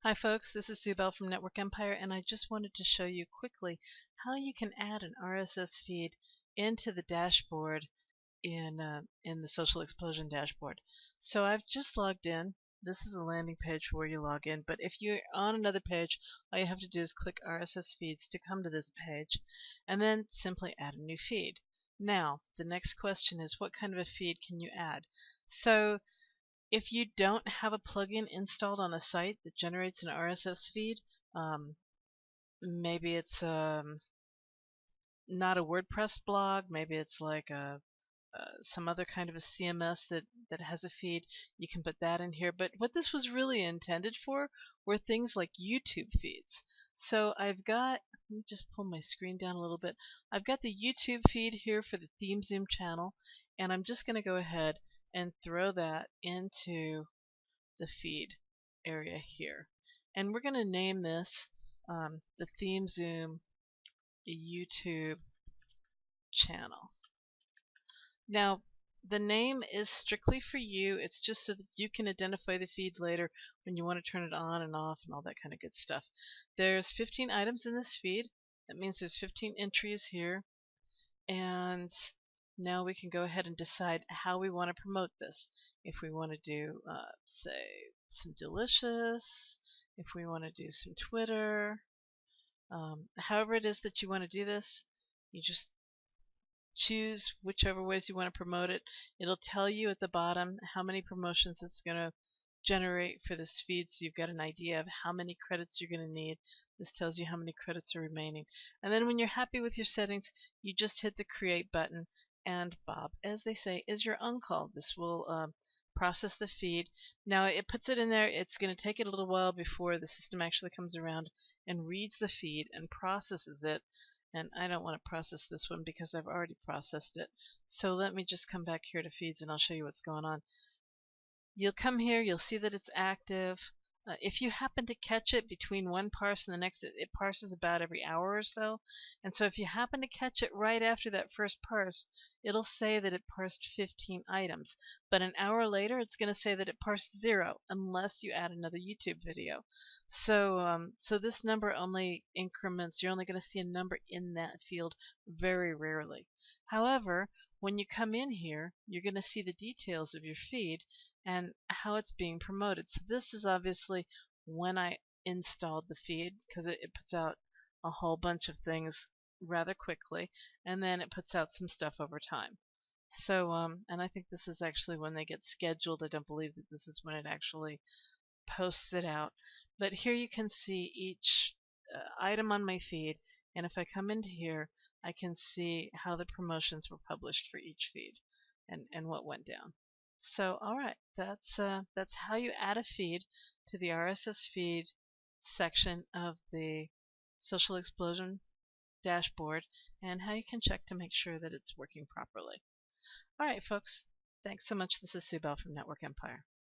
Hi folks, this is Sue Bell from Network Empire, and I just wanted to show you quickly how you can add an RSS feed into the dashboard in the Social Explosion dashboard. So I've just logged in. This is a landing page where you log in, but if you're on another page, all you have to do is click RSS feeds to come to this page, and then simply add a new feed. Now, the next question is, what kind of a feed can you add? So if you don't have a plugin installed on a site that generates an RSS feed, um, maybe it's not a WordPress blog, maybe it's like some other kind of a CMS that has a feed, you can put that in here. But what this was really intended for were things like YouTube feeds. So I've got, let me just pull my screen down a little bit. I've got the YouTube feed here for the ThemeZoom channel, and I'm just going to go ahead and throw that into the feed area here. And we're going to name this the ThemeZoom YouTube channel. Now, the name is strictly for you. It's just so that you can identify the feed later when you want to turn it on and off and all that kind of good stuff. There's 15 items in this feed. That means there's 15 entries here. And now we can go ahead and decide how we want to promote this. If we want to do, say, some delicious, if we want to do some Twitter, however it is that you want to do this, you just choose whichever ways you want to promote it. It'll tell you at the bottom how many promotions it's going to generate for this feed, so you've got an idea of how many credits you're going to need. This tells you how many credits are remaining. And then when you're happy with your settings, you just hit the create button, and Bob, as they say, is your uncle. This will process the feed. Now it puts it in there. It's going to take it a little while before the system actually comes around and reads the feed and processes it. And I don't want to process this one because I've already processed it. So let me just come back here to feeds and I'll show you what's going on. You'll come here, you'll see that it's active. If you happen to catch it between one parse and the next, it parses about every hour or so. And so if you happen to catch it right after that first parse, it'll say that it parsed 15 items. But an hour later, it's going to say that it parsed 0 unless you add another YouTube video. So this number only increments. You're only going to see a number in that field very rarely. However, when you come in here, you're going to see the details of your feed and how it's being promoted. So this is obviously when I installed the feed, because it puts out a whole bunch of things rather quickly, and then it puts out some stuff over time. So, and I think this is actually when they get scheduled. I don't believe that this is when it actually posts it out. But here you can see each item on my feed, and if I come into here, I can see how the promotions were published for each feed and what went down. So, all right, that's how you add a feed to the RSS feed section of the Social Explosion dashboard, and how you can check to make sure that it's working properly. All right, folks, thanks so much. This is Sue Bell from Network Empire.